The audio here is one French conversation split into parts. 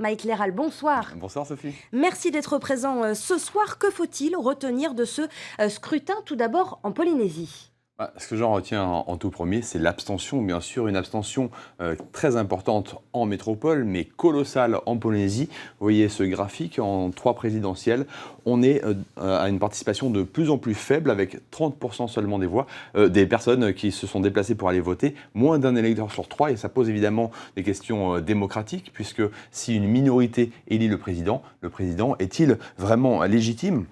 Mike Léral, bonsoir. Bonsoir Sophie. Merci d'être présent ce soir. Que faut-il retenir de ce scrutin tout d'abord en Polynésie? Ce que j'en retiens en tout premier, c'est l'abstention, bien sûr, une abstention très importante en métropole, mais colossale en Polynésie. Vous voyez ce graphique en 3 présidentielles. On est à une participation de plus en plus faible, avec 30% seulement des voix, des personnes qui se sont déplacées pour aller voter, moins d'un électeur sur 3, et ça pose évidemment des questions démocratiques, puisque si une minorité élit le président est-il vraiment légitime ?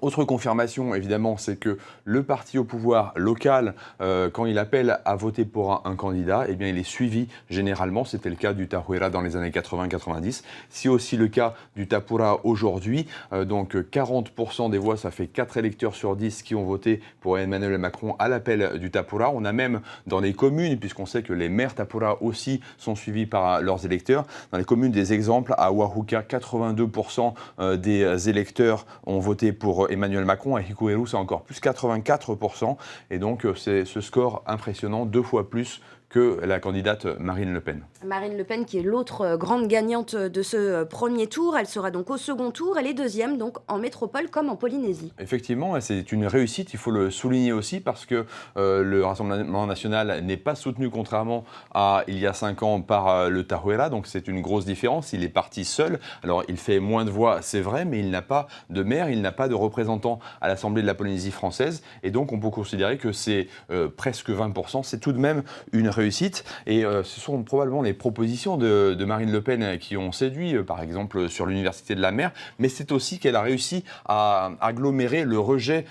Autre confirmation, évidemment, c'est que le parti au pouvoir local, quand il appelle à voter pour un candidat, eh bien, il est suivi généralement. C'était le cas du Tahuera dans les années 80-90. C'est aussi le cas du Tapura aujourd'hui. Donc 40% des voix, ça fait 4 électeurs sur 10 qui ont voté pour Emmanuel Macron à l'appel du Tapura. On a même dans les communes, puisqu'on sait que les maires Tapura aussi sont suivis par leurs électeurs, dans les communes des exemples, à Wahuka, 82% des électeurs ont voté pour Emmanuel Macron. À Hikueru, c'est encore plus, 84%. Et donc, c'est ce score impressionnant, 2 fois plus que la candidate Marine Le Pen. Marine Le Pen qui est l'autre grande gagnante de ce premier tour. Elle sera donc au second tour. Elle est deuxième donc en métropole comme en Polynésie. Effectivement, c'est une réussite, il faut le souligner aussi, parce que le Rassemblement national n'est pas soutenu, contrairement à il y a 5 ans, par le Tahuera, donc c'est une grosse différence. Il est parti seul. Alors il fait moins de voix, c'est vrai, mais il n'a pas de maire, il n'a pas de représentant à l'Assemblée de la Polynésie française, et donc on peut considérer que c'est presque 20%, c'est tout de même une réussite. Et ce sont probablement les propositions de Marine Le Pen qui ont séduit, par exemple sur l'Université de la Mer, mais c'est aussi qu'elle a réussi à agglomérer le rejet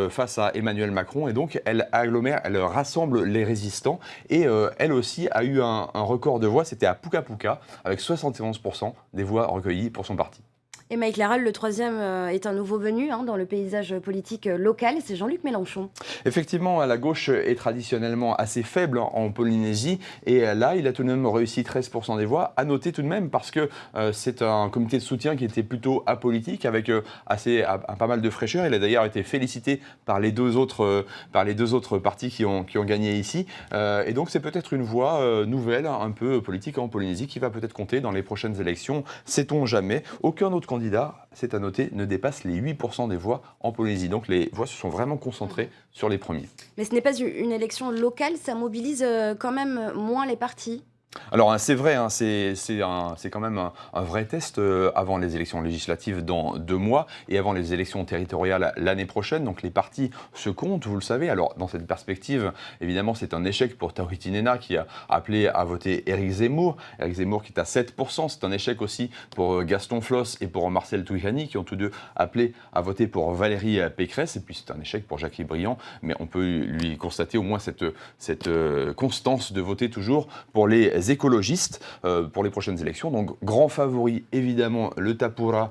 face à Emmanuel Macron, et donc elle agglomère, elle rassemble les résistants, et elle aussi a eu un record de voix, c'était à Puka Puka, avec 71% des voix recueillies pour son parti. Et Mike Léral, le troisième, est un nouveau venu dans le paysage politique local, c'est Jean-Luc Mélenchon. Effectivement, la gauche est traditionnellement assez faible en Polynésie, et là, il a tout de même réussi 13% des voix. À noter tout de même, parce que c'est un comité de soutien qui était plutôt apolitique, avec pas mal de fraîcheur. Il a d'ailleurs été félicité par les deux autres partis qui ont gagné ici. Et donc, c'est peut-être une voix nouvelle, un peu politique en Polynésie, qui va peut-être compter dans les prochaines élections. Sait-on jamais. Aucun autre candidat, c'est à noter, ne dépasse les 8% des voix en Polynésie. Donc les voix se sont vraiment concentrées sur les premiers. Mais ce n'est pas une élection locale, ça mobilise quand même moins les partis. Alors c'est vrai, c'est quand même un vrai test avant les élections législatives dans 2 mois et avant les élections territoriales l'année prochaine. Donc les partis se comptent, vous le savez. Alors dans cette perspective, évidemment, c'est un échec pour Tauriti Nena qui a appelé à voter Éric Zemmour. Éric Zemmour qui est à 7%. C'est un échec aussi pour Gaston Floss et pour Marcel Toujani qui ont tous deux appelé à voter pour Valérie Pécresse. Et puis c'est un échec pour Jacques Briand, mais on peut lui constater au moins cette constance de voter toujours pour les écologistes pour les prochaines élections. Donc grand favori évidemment le Tapura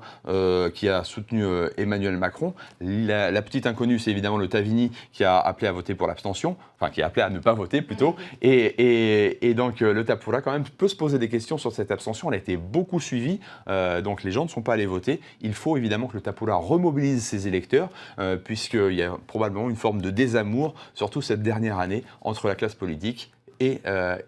qui a soutenu Emmanuel Macron. La petite inconnue, c'est évidemment le Tavini qui a appelé à voter pour l'abstention, enfin qui a appelé à ne pas voter plutôt. Et donc le Tapura quand même peut se poser des questions sur cette abstention. Elle a été beaucoup suivie, donc les gens ne sont pas allés voter. Il faut évidemment que le Tapura remobilise ses électeurs puisqu'il y a probablement une forme de désamour, surtout cette dernière année, entre la classe politique et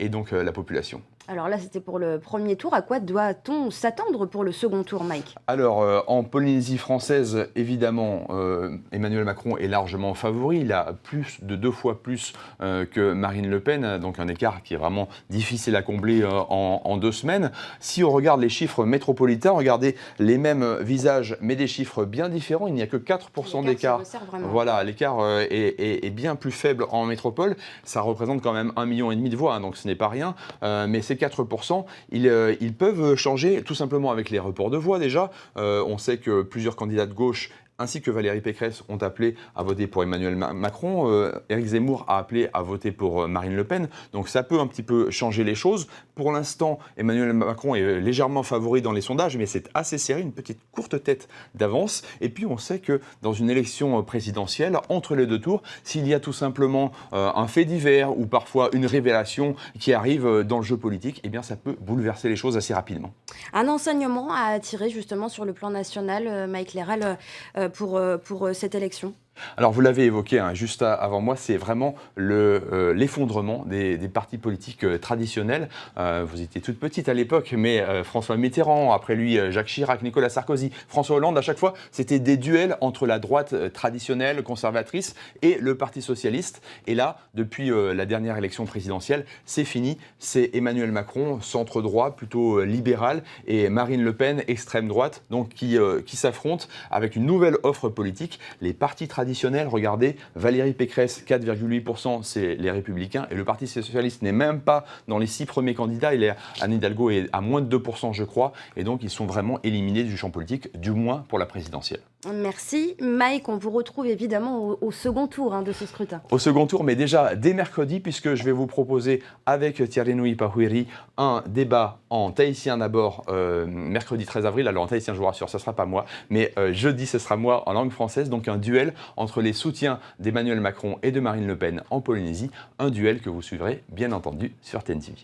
donc la population. Alors là, c'était pour le premier tour. À quoi doit-on s'attendre pour le second tour, Mike? Alors, en Polynésie française, évidemment, Emmanuel Macron est largement favori. Il a plus de 2 fois plus que Marine Le Pen, donc un écart qui est vraiment difficile à combler en 2 semaines. Si on regarde les chiffres métropolitains, regardez les mêmes visages, mais des chiffres bien différents. Il n'y a que 4% d'écart. Voilà, l'écart est bien plus faible en métropole. Ça représente quand même 1,5 million de voix, donc ce n'est pas rien. Mais ces 4%, ils peuvent changer tout simplement avec les reports de voix déjà. On sait que plusieurs candidats de gauche ainsi que Valérie Pécresse ont appelé à voter pour Emmanuel Macron. Éric Zemmour a appelé à voter pour Marine Le Pen. Donc ça peut un petit peu changer les choses. Pour l'instant, Emmanuel Macron est légèrement favori dans les sondages, mais c'est assez serré, une petite courte tête d'avance. Et puis on sait que dans une élection présidentielle, entre les 2 tours, s'il y a tout simplement un fait divers ou parfois une révélation qui arrive dans le jeu politique, eh bien ça peut bouleverser les choses assez rapidement. Un enseignement à tirer justement sur le plan national, Mike Léral, pour cette élection? Alors vous l'avez évoqué juste avant moi, c'est vraiment l'effondrement des partis politiques traditionnels. Vous étiez toute petite à l'époque, mais François Mitterrand, après lui Jacques Chirac, Nicolas Sarkozy, François Hollande, à chaque fois, c'était des duels entre la droite traditionnelle, conservatrice, et le Parti socialiste. Et là, depuis la dernière élection présidentielle, c'est fini. C'est Emmanuel Macron, centre-droit, plutôt libéral, et Marine Le Pen, extrême droite, donc qui s'affrontent avec une nouvelle offre politique. Les partis traditionnels, regardez, Valérie Pécresse, 4,8%, c'est les Républicains, et le Parti socialiste n'est même pas dans les 6 premiers candidats. Anne Hidalgo est à moins de 2%, je crois, et donc ils sont vraiment éliminés du champ politique, du moins pour la présidentielle. Merci. Mike, on vous retrouve évidemment au second tour de ce scrutin. Au second tour, mais déjà dès mercredi, puisque je vais vous proposer avec Thierry Nouy Pahouiri un débat en tahitien d'abord, mercredi 13 avril. Alors en tahitien, je vous rassure, ce ne sera pas moi, mais jeudi, ce sera moi en langue française. Donc un duel entre les soutiens d'Emmanuel Macron et de Marine Le Pen en Polynésie. Un duel que vous suivrez, bien entendu, sur TNTV.